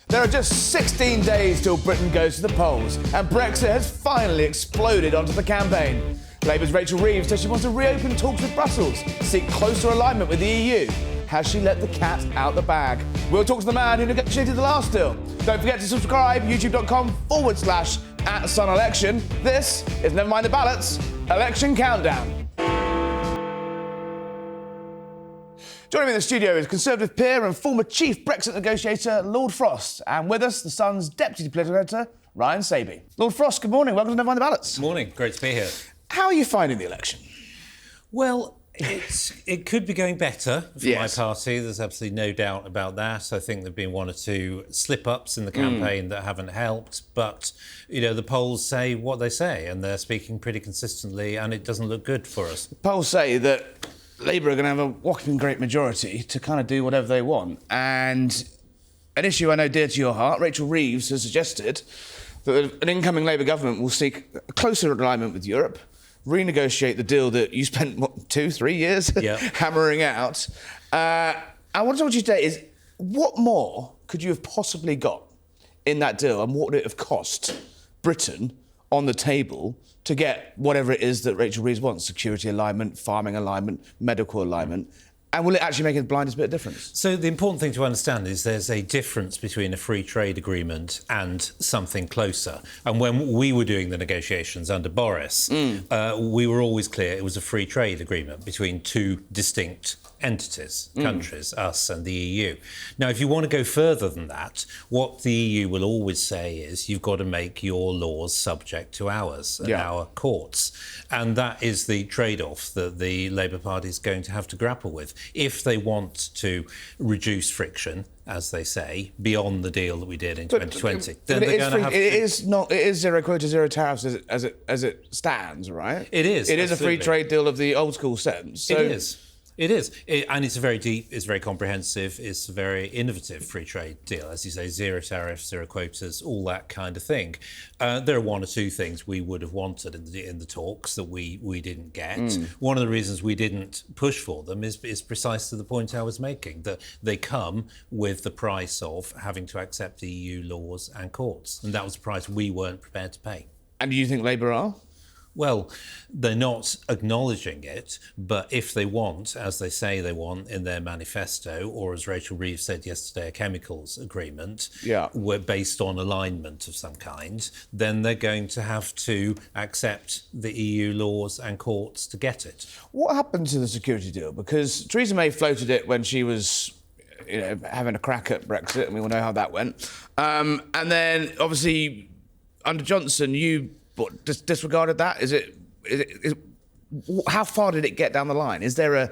There are just 16 days till Britain goes to the polls, and Brexit has finally exploded onto the campaign. Labour's Rachel Reeves says she wants to reopen talks with Brussels, seek closer alignment with the EU. Has she let the cat out the bag? We'll talk to the man who negotiated the last deal. Don't forget to subscribe, youtube.com/@sunelection. This is Never Mind the Ballots, Election Countdown. Joining me in the studio is Conservative peer and former chief Brexit negotiator, Lord Frost. And with us, the Sun's deputy political editor, Ryan Saby. Lord Frost, good morning. Welcome to Never Mind the Ballots. Morning. Great to be here. How are you finding the election? Well, it could be going better for Yes. my party. There's absolutely no doubt about that. I think there have been one or two slip-ups in the campaign that haven't helped. But, you know, the polls say what they say, and they're speaking pretty consistently, and it doesn't look good for us. Polls say that Labour are going to have a whopping great majority to kind of do whatever they want. And an issue I know dear to your heart, Rachel Reeves has suggested that an incoming Labour government will seek a closer alignment with Europe, renegotiate the deal that you spent, 2-3 years hammering out. I want to talk to you today is, what more could you have possibly got in that deal, and what would it have cost Britain on the table to get whatever it is that Rachel Reeves wants? Security alignment, farming alignment, medical alignment. And will it actually make a blindest bit of difference? So the important thing to understand is there's a difference between a free trade agreement and something closer. And when we were doing the negotiations under Boris, we were always clear it was a free trade agreement between two distinct entities, countries, us and the EU. Now, if you want to go further than that, what the EU will always say is you've got to make your laws subject to ours and our courts. And that is the trade-off that the Labour Party is going to have to grapple with. If they want to reduce friction, as they say, beyond the deal that we did in 2020, then they're going to have to... It is zero quota, zero tariffs as it stands, right? It is. It is a free trade deal of the old school sense. So it is. It is, and it's very deep, it's very comprehensive, it's a very innovative free trade deal, as you say, zero tariffs, zero quotas, all that kind of thing. There are one or two things we would have wanted in the talks that we didn't get. One of the reasons we didn't push for them is precisely the point I was making, that they come with the price of having to accept EU laws and courts, and that was a price we weren't prepared to pay. And do you think Labour are? Well, they're not acknowledging it, but if they want, as they say they want in their manifesto, or as Rachel Reeves said yesterday, a chemicals agreement, were based on alignment of some kind, then they're going to have to accept the EU laws and courts to get it. What happened to the security deal? Because Theresa May floated it when she was having a crack at Brexit, and we all know how that went. And then, obviously, under Johnson, you disregarded that? How far did it get down the line? Is there a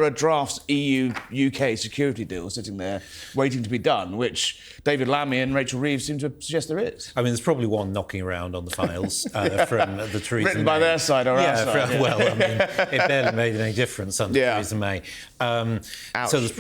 draft EU-UK security deal sitting there waiting to be done, which David Lammy and Rachel Reeves seem to suggest there is? I mean, there's probably one knocking around on the files from the Theresa Written May. by their side or our side. Well, I mean, it barely made any difference under Theresa May. So there's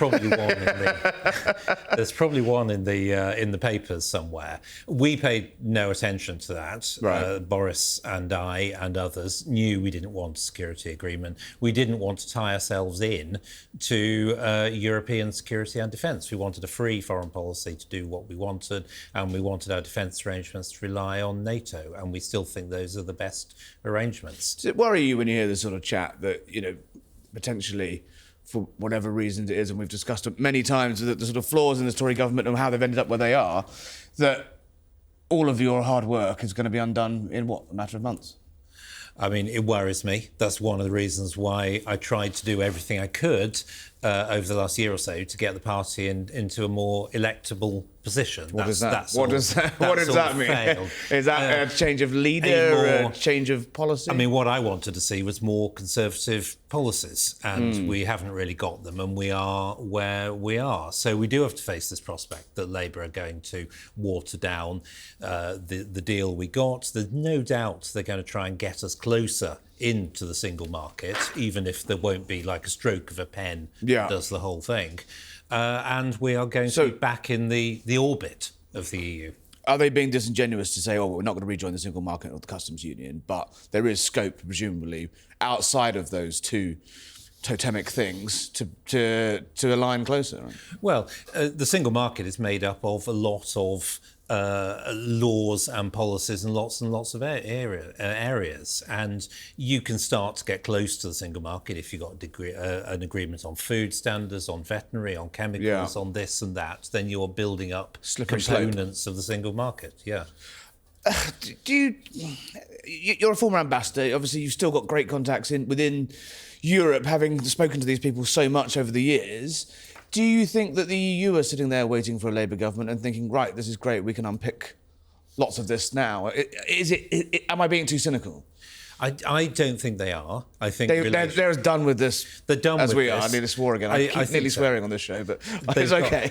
probably one in the papers somewhere. We paid no attention to that. Right. Boris and I and others knew we didn't want a security agreement. We didn't want to tie ourselves in to European security and defence. We wanted a free foreign policy to do what we wanted, and we wanted our defence arrangements to rely on NATO, and we still think those are the best arrangements. Does it worry you when you hear this sort of chat that, potentially, for whatever reasons it is, and we've discussed it many times, the sort of flaws in the Tory government and how they've ended up where they are, that all of your hard work is going to be undone in, a matter of months? I mean, it worries me. That's one of the reasons why I tried to do everything I could over the last year or so to get the party into a more electable position. What does that mean? Is that a change of leader, a change of policy? I mean, what I wanted to see was more conservative policies, and we haven't really got them, and we are where we are. So we do have to face this prospect that Labour are going to water down the deal we got. There's no doubt they're going to try and get us closer into the single market, even if there won't be like a stroke of a pen that does the whole thing. And we are going to be back in the orbit of the EU. Are they being disingenuous to say, oh, we're not going to rejoin the single market or the customs union, but there is scope, presumably, outside of those two totemic things to align closer? Right? Well, the single market is made up of a lot of laws and policies and lots of areas, and you can start to get close to the single market if you've got an agreement on food standards, on veterinary, on chemicals, on this and that. Then you're building up components of the single market. Yeah. You're a former ambassador. Obviously, you've still got great contacts within Europe, having spoken to these people so much over the years. Do you think that the EU are sitting there waiting for a Labour government and thinking, right, this is great, we can unpick lots of this now? Am I being too cynical? I don't think they are. I think they're as done with this as we are. I nearly swore again. I keep nearly swearing on this show, but it's okay.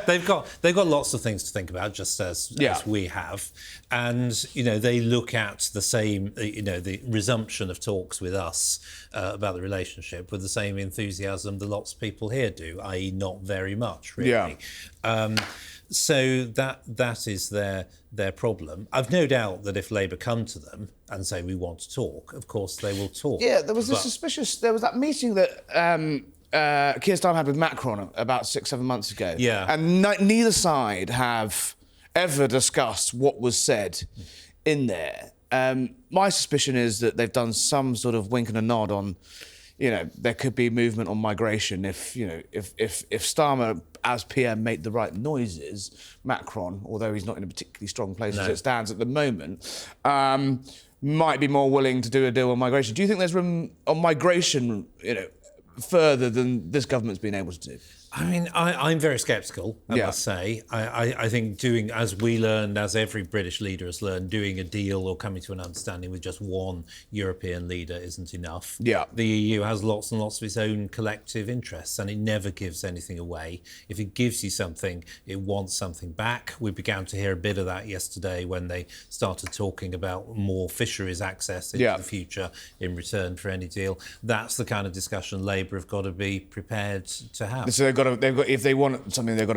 they've got lots of things to think about, just as we have, and they look at the same, the resumption of talks with us about the relationship with the same enthusiasm that lots of people here do, i.e., not very much, really. Yeah. So that is their problem. I've no doubt that if Labour come to them and say we want to talk, of course they will talk. Yeah, there was that meeting that Keir Starmer had with Macron about 6-7 months ago. Yeah. And neither side have ever discussed what was said in there. My suspicion is that they've done some sort of wink and a nod on, there could be movement on migration if Starmer as PM made the right noises, Macron, although he's not in a particularly strong place as it stands at the moment, might be more willing to do a deal on migration. Do you think there's room on migration, further than this government's been able to do? I mean, I'm very sceptical, I must say. I think doing, as we learned, as every British leader has learned, doing a deal or coming to an understanding with just one European leader isn't enough. Yeah. The EU has lots and lots of its own collective interests, and it never gives anything away. If it gives you something, it wants something back. We began to hear a bit of that yesterday when they started talking about more fisheries access into the future in return for any deal. That's the kind of discussion Labour have got to be prepared to have. So if they want something, they've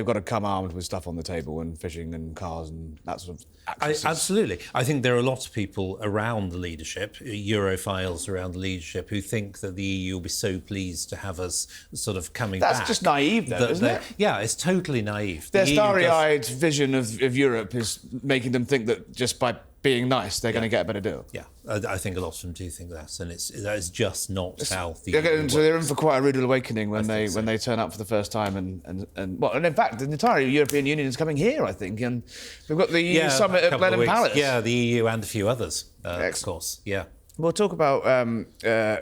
got to come armed with stuff on the table, and fishing and cars and that sort of access. Absolutely. I think there are a lot of people around the leadership, Europhiles around the leadership, who think that the EU will be so pleased to have us sort of coming back. That's just naive, though, isn't it? Yeah, it's totally naive. Their starry-eyed vision of Europe is making them think that just by being nice, they're going to get a better deal. Yeah, I think a lot of them do think that, and that is just not how the EU works. So they're in for quite a rude awakening when they turn up for the first time, and in fact, the entire European Union is coming here, I think, and we've got the EU summit at Blenheim Palace. Yeah, the EU and a few others, of course. Yeah, we'll talk about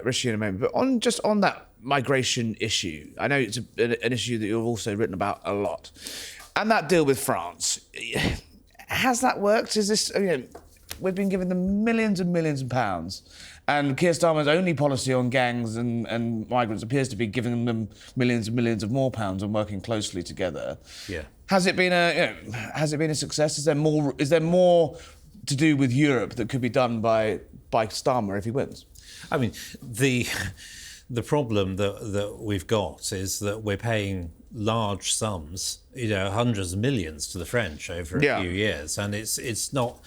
Rishi in a moment, but on that migration issue, I know it's an issue that you've also written about a lot, and that deal with France. Has that worked? Is this? We've been giving them millions and millions of pounds, and Keir Starmer's only policy on gangs and migrants appears to be giving them millions and millions of more pounds and working closely together. Yeah. Has it been a success? Is there more to do with Europe that could be done by Starmer if he wins? I mean, the problem that we've got is that we're paying large sums, hundreds of millions to the French over a few years, and it's not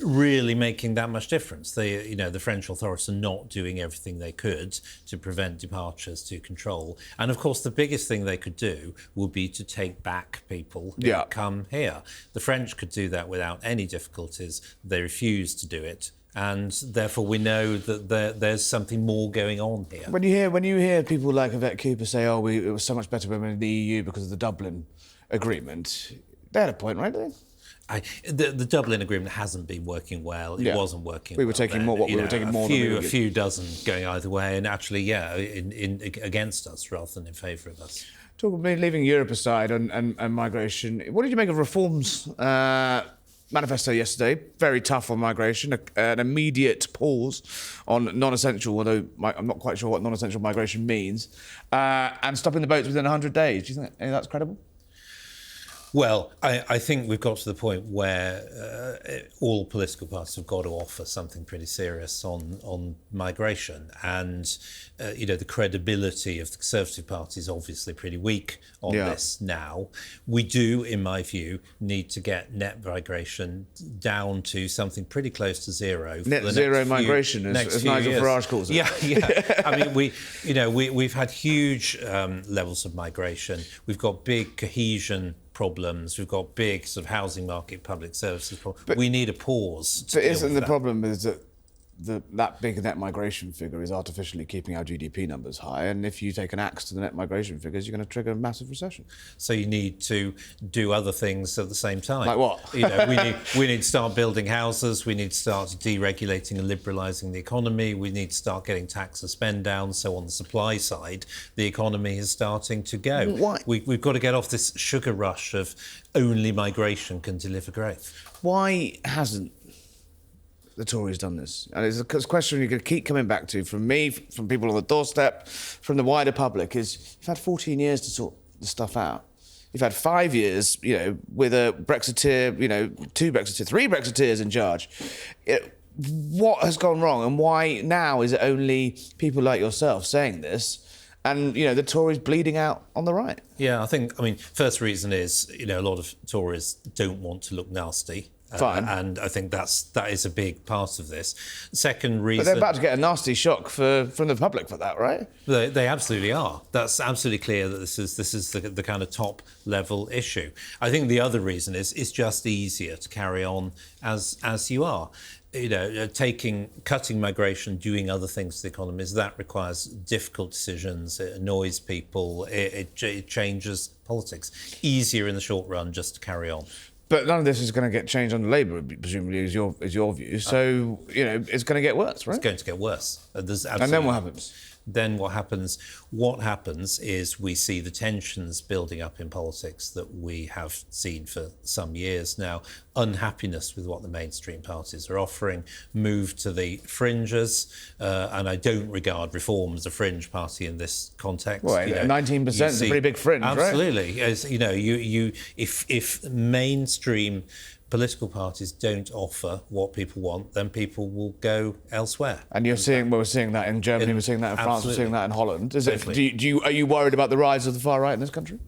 really making that much difference. The French authorities are not doing everything they could to prevent departures to control. And of course, the biggest thing they could do would be to take back people who come here. The French could do that without any difficulties. They refuse to do it. And therefore, we know that there's something more going on here. When you hear people like Yvette Cooper say, it was so much better when we were in the EU because of the Dublin Agreement, they had a point, right? The Dublin Agreement hasn't been working well. It wasn't working. We were taking more. We were taking more. A few dozen going either way, and actually, against us rather than in favour of us. Talk about leaving Europe aside and migration. What did you make of Reform's manifesto yesterday? Very tough on migration, an immediate pause on non-essential, although I'm not quite sure what non-essential migration means, and stopping the boats within 100 days. Do you think that's credible? Well, I think we've got to the point where all political parties have got to offer something pretty serious on migration. And, the credibility of the Conservative Party is obviously pretty weak on this now. We do, in my view, need to get net migration down to something pretty close to zero. Net zero migration, as Nigel Farage calls it. Yeah. I mean, we've had huge levels of migration. We've got big cohesion problems. We've got big sort of housing market, public services problems. We need a pause. But isn't the problem is that that big net migration figure is artificially keeping our GDP numbers high, and if you take an axe to the net migration figures, you're going to trigger a massive recession. So you need to do other things at the same time. Like what? We need to start building houses. We need to start deregulating and liberalising the economy. We need to start getting tax and spend down. So on the supply side, the economy is starting to go. Why? We've got to get off this sugar rush of only migration can deliver growth. Why hasn't the Tories done this? And it's a question you're going to keep coming back to from me, from people on the doorstep, from the wider public, is you've had 14 years to sort the stuff out. You've had 5 years, with a Brexiteer, 2 Brexiteers, 3 Brexiteers in charge. What has gone wrong, and why now is it only people like yourself saying this, and, the Tories bleeding out on the right? Yeah, first reason is, a lot of Tories don't want to look nasty. Fine. And I think that is a big part of this. Second reason... But they're about to get a nasty shock from the public for that, right? They absolutely are. That's absolutely clear that this is the kind of top level issue. I think the other reason is it's just easier to carry on as you are. Cutting migration, doing other things to the economies, that requires difficult decisions. It annoys people. It changes politics. Easier in the short run just to carry on. But none of this is going to get changed under Labour, presumably, is your view. So, it's going to get worse, right? It's going to get worse. And then what happens? Then what happens? What happens is we see the tensions building up in politics that we have seen for some years now. Unhappiness with what the mainstream parties are offering, move to the fringes, and I don't regard Reform as a fringe party in this context. Well, 19% is a pretty big fringe, absolutely. Right? Absolutely. If mainstream political parties don't offer what people want, then people will go elsewhere. And we're seeing that in Germany, we're seeing that in France, we're seeing that in Holland. Are you worried about the rise of the far right in this country?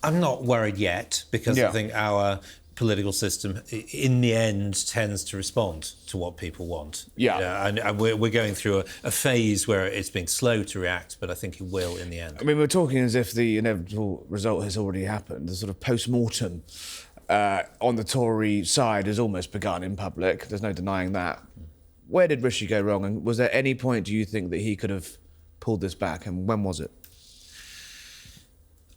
I'm not worried yet, because I think our political system, in the end, tends to respond to what people want. And we're going through a phase where it's been slow to react, but I think it will in the end. We're talking as if the inevitable result has already happened. The sort of post-mortem on the Tory side has almost begun in public. There's no denying that. Where did Rishi go wrong? And was there any point, do you think, that he could have pulled this back? And when was it?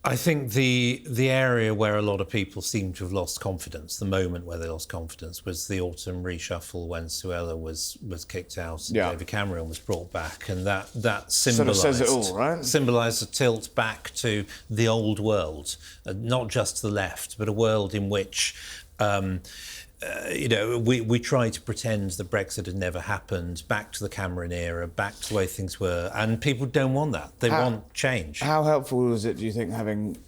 I think the area where a lot of people seem to have lost confidence, the moment where they lost confidence, was the autumn reshuffle when Suella was kicked out and David Cameron was brought back, and that symbolised, sort of says it all, right? Symbolised a tilt back to the old world, not just to the left, but a world in which we try to pretend that Brexit had never happened, back to the Cameron era, back to the way things were, and people don't want that. They want change. How helpful was it, do you think, having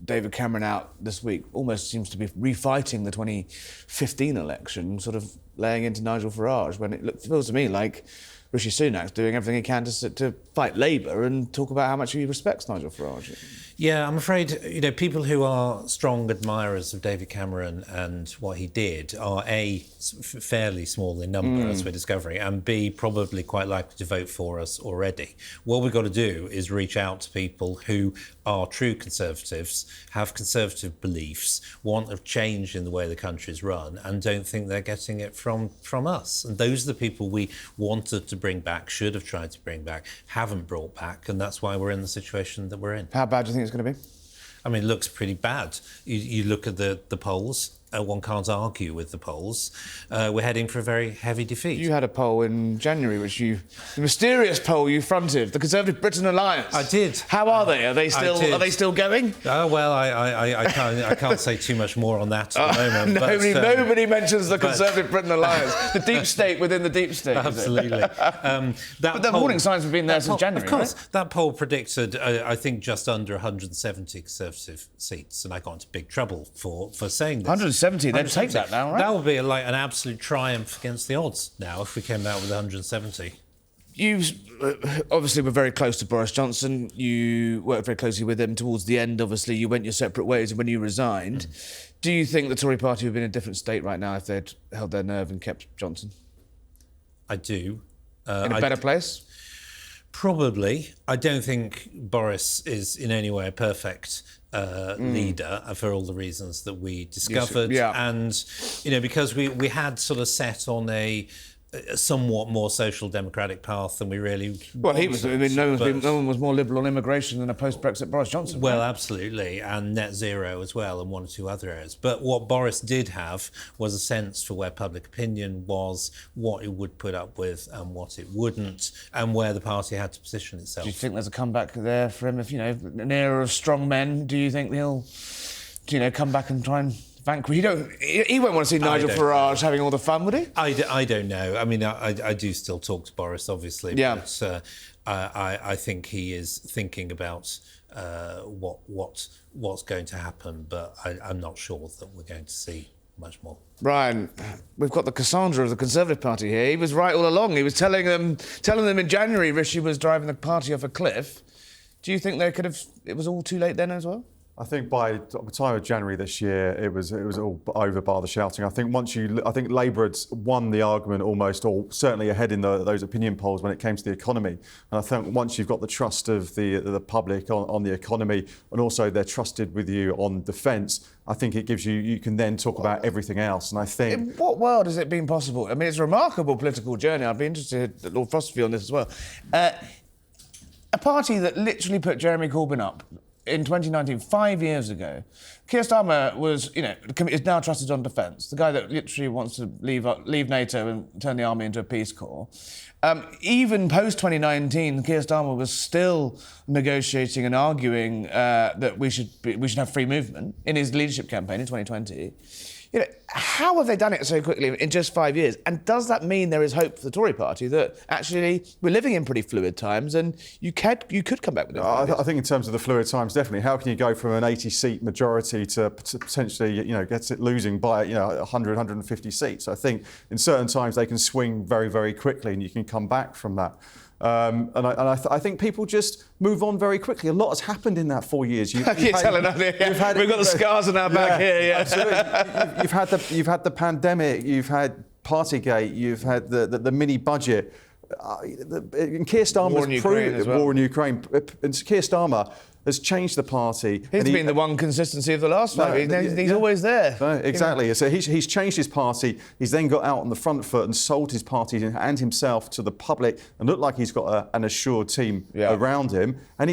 David Cameron out this week? Almost seems to be refighting the 2015 election, sort of laying into Nigel Farage, when it feels to me like Rishi Sunak's doing everything he can to fight Labour and talk about how much he respects Nigel Farage. Yeah, I'm afraid, people who are strong admirers of David Cameron and what he did are A, fairly small in number, as we're discovering, and B, probably quite likely to vote for us already. What we've got to do is reach out to people who are true Conservatives, have Conservative beliefs, want a change in the way the country's run, and don't think they're getting it from us. And those are the people we wanted to bring back, should have tried to bring back, haven't brought back, and that's why we're in the situation that we're in. How bad do you think it's going to be? It looks pretty bad. You look at the polls, one can't argue with the polls. We're heading for a very heavy defeat. You had a poll in January, the mysterious poll you fronted, the Conservative Britain Alliance. I did. How are they? Are they still going? Well, I can't say too much more on that at the moment. Nobody mentions the Conservative Britain Alliance, the deep state within the deep state. Absolutely. But the warning signs have been there since January. Of course, right? That poll predicted, I think, just under 170 Conservative seats, and I got into big trouble for saying this. 170, they'd take that now, right? That would be like an absolute triumph against the odds now if we came out with 170. You obviously were very close to Boris Johnson. You worked very closely with him towards the end. Obviously, you went your separate ways when you resigned. Do you think the Tory party would be in a different state right now if they'd held their nerve and kept Johnson? I do. In a better place? Probably. I don't think Boris is in any way a perfect leader for all the reasons that we discovered. Yes, yeah. And, because we had sort of set on a somewhat more social democratic path than we really Well, he was. I mean, no one was more liberal on immigration than a post-Brexit Boris Johnson. Well, right? absolutely, and net zero as well, and one or two other areas. But what Boris did have was a sense for where public opinion was, what it would put up with and what it wouldn't, and where the party had to position itself. Do you think there's a comeback there for him? If, an era of strong men, do you think he'll, come back and try and vanquish? He won't want to see Nigel Farage having all the fun, would he? I don't know. I mean, I do still talk to Boris, obviously. Yeah. But I think he is thinking about what's going to happen, but I'm not sure that we're going to see much more. Brian, we've got the Cassandra of the Conservative Party here. He was right all along. He was telling them in January Rishi was driving the party off a cliff. Do you think it was all too late then as well? I think by the time of January this year, it was all over bar the shouting. I think Labour had won the argument almost, or certainly ahead in those opinion polls when it came to the economy. And I think once you've got the trust of the public on the economy, and also they're trusted with you on defence, I think it gives you can then talk about everything else. And I think, in what world has it been possible? I mean, it's a remarkable political journey. I'd be interested in Lord Frost's view on this as well. A party that literally put Jeremy Corbyn up in 2019, 5 years ago. Keir Starmer is now trusted on defence, the guy that literally wants to leave NATO and turn the army into a peace corps. Even post-2019, Keir Starmer was still negotiating and arguing that we should have free movement in his leadership campaign in 2020. How have they done it so quickly in just 5 years? And does that mean there is hope for the Tory party that actually we're living in pretty fluid times and you could come back with it? I think in terms of the fluid times, definitely. How can you go from an 80-seat majority to potentially, get it losing by 100, 150 seats? I think in certain times they can swing very, very quickly, and you can come back from that. I think people just move on very quickly. A lot has happened in that 4 years. We've got the scars on our back here. Yeah. Absolutely. You've had the pandemic. You've had Partygate. You've had the mini budget. And Keir Starmer's proved war in Ukraine. And Keir Starmer has changed the party. He's been the one consistency of the last 5 years. He's always there. Exactly. So he's changed his party. He's then got out on the front foot and sold his party and himself to the public, and looked like he's got an assured team around him. And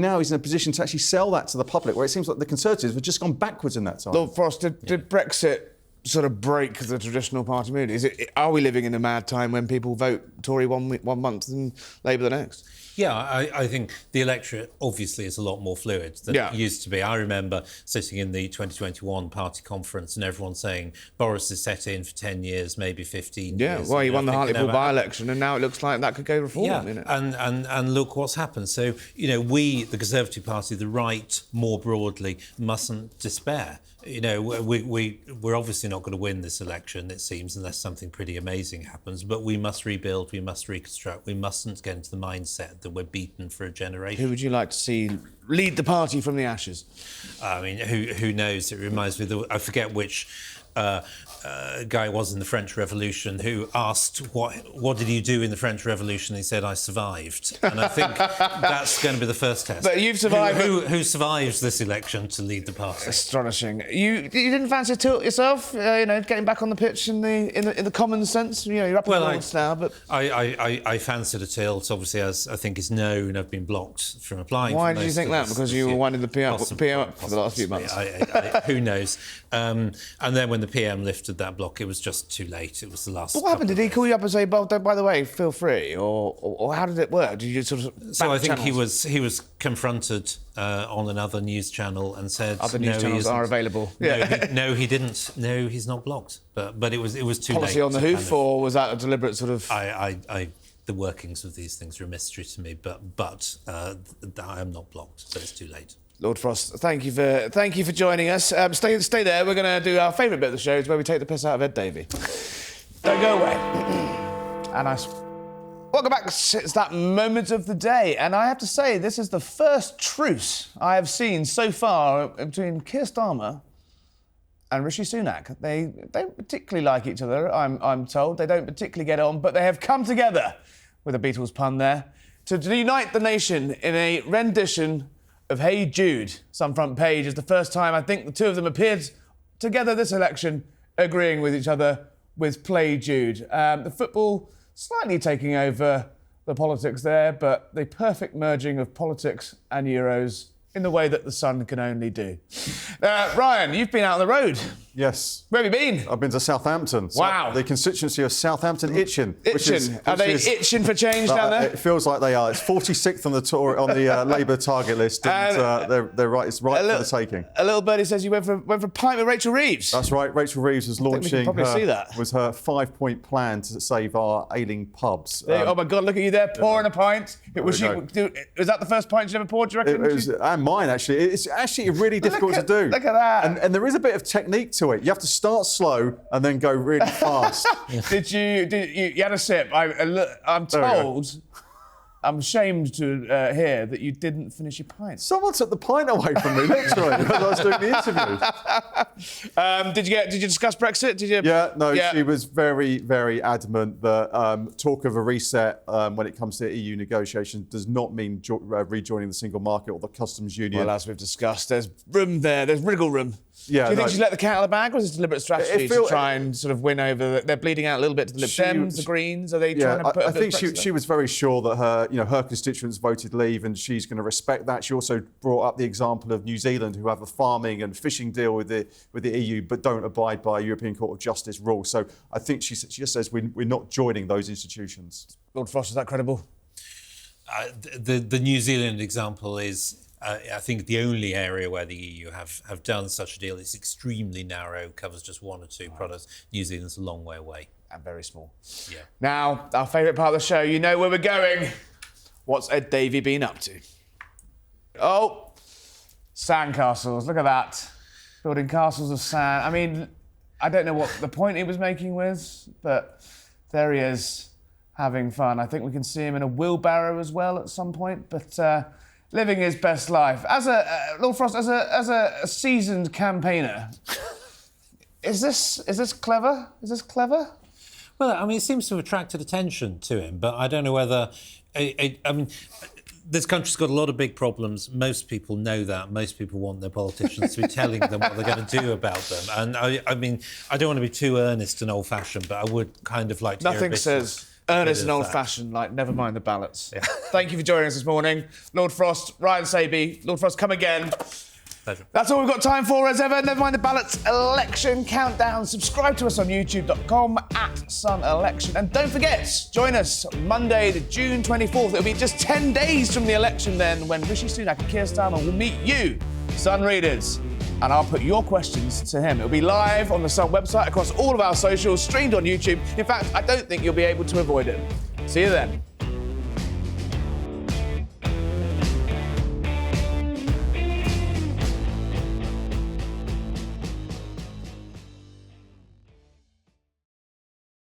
now he's in a position to actually sell that to the public, where it seems like the Conservatives have just gone backwards in that time. Lord Frost, did Brexit sort of break the traditional party mood? Are we living in a mad time when people vote Tory one month and Labour the next? Yeah, I think the electorate obviously is a lot more fluid than it used to be. I remember sitting in the 2021 party conference and everyone saying Boris is set in for 10 years, maybe 15 years. Yeah, well, he won the Hartlepool by-election and now it looks like that could go reform. Yeah, and look what's happened. So, we, the Conservative Party, the right more broadly, mustn't despair. We're obviously not going to win this election, it seems, unless something pretty amazing happens. But we must rebuild, we must reconstruct. We mustn't get into the mindset that we're beaten for a generation. Who would you like to see lead the party from the ashes? I mean, who knows? It reminds me, I forget which guy was in the French Revolution who asked, what did you do in the French Revolution? He said, I survived. And I think that's going to be the first test. But you've survived. Who survives this election to lead the party? Astonishing. You didn't fancy a tilt yourself, getting back on the pitch in the common sense? You're up in the Lords now, but... I fancied a tilt, obviously, as I think is known. I've been blocked from applying. Why did you think that? out because you were winding the PM up for the last few months. Who knows? And then when the PM lifted that block, it was just too late. It was the last. But what happened? Did he call you up and say, "By the way, feel free," or how did it work? Did you sort of? So I think he was confronted on another news channel and said, "Other news channels are available." No, he didn't. No, he's not blocked. But it was too late. Policy on the hoof, or was that a deliberate sort of? The workings of these things are a mystery to me, but I am not blocked, so it's too late. Lord Frost, thank you for joining us. Stay there. We're going to do our favourite bit of the show, is where we take the piss out of Ed Davey. Don't go away. And welcome back. It's that moment of the day, and I have to say, this is the first truce I have seen so far between Keir Starmer and Rishi Sunak. They don't particularly like each other, I'm told. They don't particularly get on, but they have come together, with a Beatles pun there, to unite the nation in a rendition of Hey Jude. Some front page is the first time I think the two of them appeared together this election, agreeing with each other with Play Jude. The football slightly taking over the politics there, but the perfect merging of politics and Euros in the way that the sun can only do. Ryan, you've been out on the road. Yes. Where have you been? I've been to Southampton. Wow. The constituency of Southampton Itchen. Are they itching for change down there? It feels like they are. It's 46th on the Labour target list, and they're right. It's right for the taking. A little birdie says you went for a pint with Rachel Reeves. That's right. Rachel Reeves was launching her 5-point plan to save our ailing pubs. Oh my God! Look at you there, pouring a pint. Was that the first pint you ever poured? Do you reckon? It was, and mine actually. It's actually really difficult to do. Look at that. And there is a bit of technique to it. You have to start slow and then go really fast. Did you had a sip? I'm told. I'm ashamed to hear that you didn't finish your pint. Someone took the pint away from me, literally, when I was doing the interview. Did you discuss Brexit? Did you? Yeah, she was very, very adamant that talk of a reset when it comes to EU negotiations does not mean rejoining the single market or the customs union. Well, as we've discussed, there's room there. There's wriggle room. Yeah, do you think she's let the cat out of the bag, or is this a deliberate strategy to try and sort of win over? They're bleeding out a little bit to the Lib Dems, the Greens. Are they trying to put? I think she was very sure that her constituents voted Leave, and she's going to respect that. She also brought up the example of New Zealand, who have a farming and fishing deal with the EU, but don't abide by European Court of Justice rules. So I think she just says we're not joining those institutions. Lord Frost, is that credible? The New Zealand example is. I think the only area where the EU have done such a deal is extremely narrow, covers just one or two products. New Zealand's a long way away. And very small. Yeah. Now, our favourite part of the show, you know where we're going. What's Ed Davey been up to? Oh, sandcastles, look at that. Building castles of sand. I mean, I don't know what the point he was making was, but there he is, having fun. I think we can see him in a wheelbarrow as well at some point, but... living his best life. As Lord Frost, as a seasoned campaigner, is this clever? Is this clever? Well, I mean, it seems to have attracted attention to him, but I don't know whether. I mean, this country's got a lot of big problems. Most people know that. Most people want their politicians to be telling them what they're going to do about them. And I mean, I don't want to be too earnest and old-fashioned, but I would kind of like to hear a bit. Nothing says earnest and old-fashioned, like, never mind the ballots. Yeah. Thank you for joining us this morning. Lord Frost, Ryan Saby. Lord Frost, come again. Pleasure. That's all we've got time for, as ever. Never mind the ballots. Election countdown. Subscribe to us on youtube.com/sunelection. And don't forget, join us Monday, June 24th. It'll be just 10 days from the election then, when Rishi Sunak and Keir Starmer will meet you, Sun readers. And I'll put your questions to him. It'll be live on the Sun website, across all of our socials, streamed on YouTube. In fact, I don't think you'll be able to avoid it. See you then.